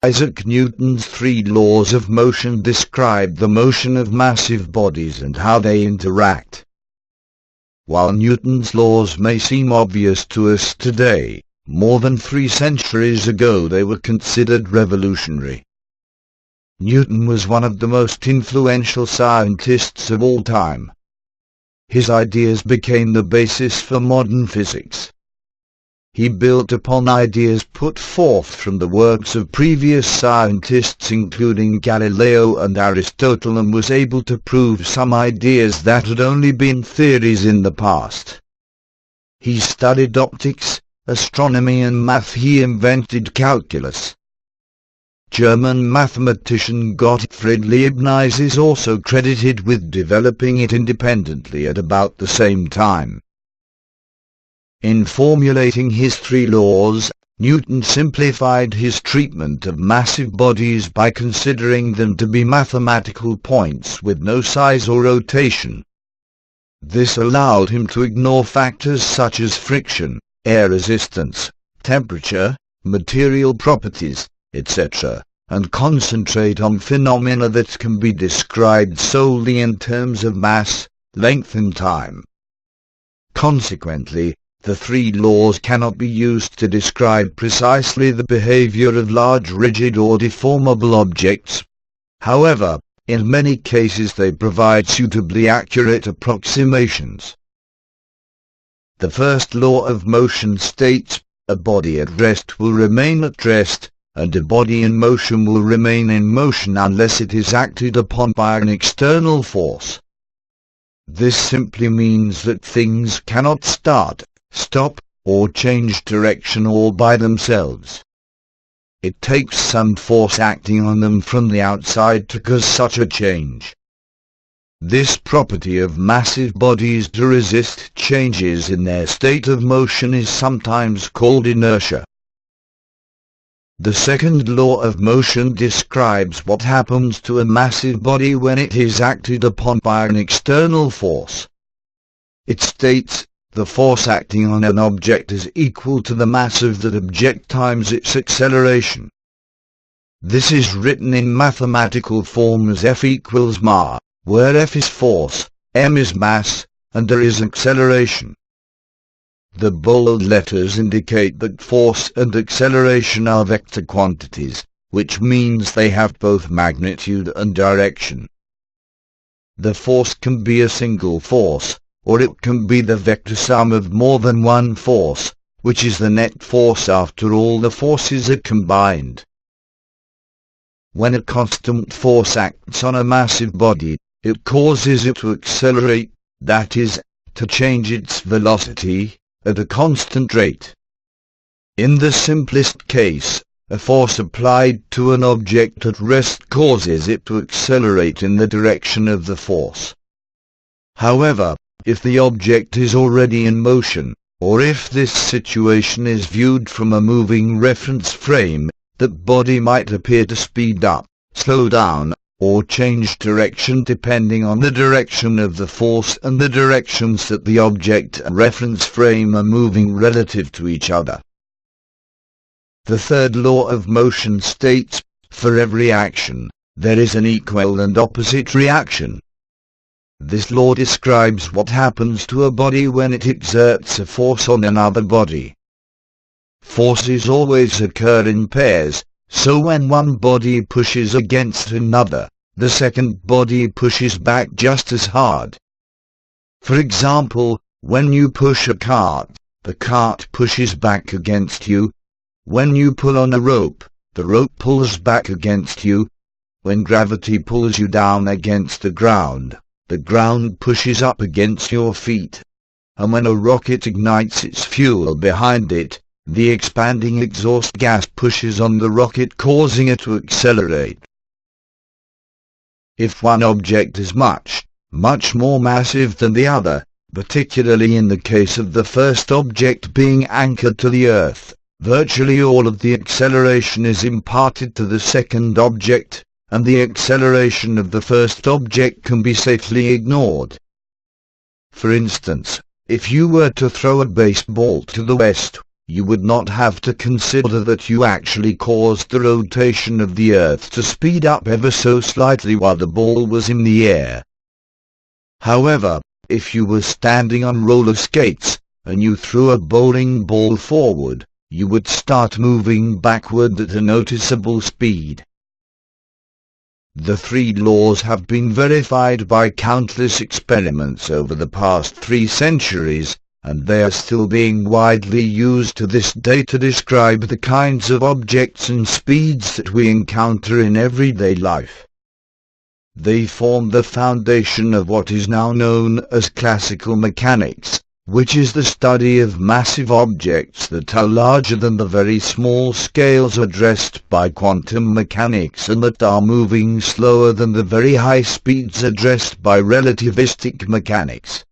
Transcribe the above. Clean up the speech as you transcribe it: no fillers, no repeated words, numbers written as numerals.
Isaac Newton's three laws of motion describe the motion of massive bodies and how they interact. While Newton's laws may seem obvious to us today, more than 3 centuries ago they were considered revolutionary. Newton was one of the most influential scientists of all time. His ideas became the basis for modern physics. He built upon ideas put forth from the works of previous scientists including Galileo and Aristotle, and was able to prove some ideas that had only been theories in the past. He studied optics, astronomy and math. He invented calculus. German mathematician Gottfried Leibniz is also credited with developing it independently at about the same time. In formulating his three laws, Newton simplified his treatment of massive bodies by considering them to be mathematical points with no size or rotation. This allowed him to ignore factors such as friction, air resistance, temperature, material properties, etc., and concentrate on phenomena that can be described solely in terms of mass, length and time. Consequently, the three laws cannot be used to describe precisely the behavior of large rigid or deformable objects. However, in many cases they provide suitably accurate approximations. The first law of motion states, a body at rest will remain at rest, and a body in motion will remain in motion unless it is acted upon by an external force. This simply means that things cannot start, stop, or change direction all by themselves. It takes some force acting on them from the outside to cause such a change. This property of massive bodies to resist changes in their state of motion is sometimes called inertia. The second law of motion describes what happens to a massive body when it is acted upon by an external force. It states, the force acting on an object is equal to the mass of that object times its acceleration. This is written in mathematical form as F equals ma, where F is force, m is mass, and r is acceleration. The bold letters indicate that force and acceleration are vector quantities, which means they have both magnitude and direction. The force can be a single force, or it can be the vector sum of more than one force, which is the net force after all the forces are combined. When a constant force acts on a massive body, it causes it to accelerate, that is, to change its velocity, at a constant rate. In the simplest case, a force applied to an object at rest causes it to accelerate in the direction of the force. However, if the object is already in motion, or if this situation is viewed from a moving reference frame, that body might appear to speed up, slow down, or change direction depending on the direction of the force and the directions that the object and reference frame are moving relative to each other. The third law of motion states, for every action, there is an equal and opposite reaction. This law describes what happens to a body when it exerts a force on another body. Forces always occur in pairs, so when one body pushes against another, the second body pushes back just as hard. For example, when you push a cart, the cart pushes back against you. When you pull on a rope, the rope pulls back against you. When gravity pulls you down against the ground pushes up against your feet. And when a rocket ignites its fuel behind it, the expanding exhaust gas pushes on the rocket, causing it to accelerate. If one object is much more massive than the other, particularly in the case of the first object being anchored to the Earth, virtually all of the acceleration is imparted to the second object, and the acceleration of the first object can be safely ignored. For instance, if you were to throw a baseball to the west, you would not have to consider that you actually caused the rotation of the Earth to speed up ever so slightly while the ball was in the air. However, if you were standing on roller skates, and you threw a bowling ball forward, you would start moving backward at a noticeable speed. The three laws have been verified by countless experiments over the past 3 centuries, and they are still being widely used to this day to describe the kinds of objects and speeds that we encounter in everyday life. They form the foundation of what is now known as classical mechanics, which is the study of massive objects that are larger than the very small scales addressed by quantum mechanics and that are moving slower than the very high speeds addressed by relativistic mechanics.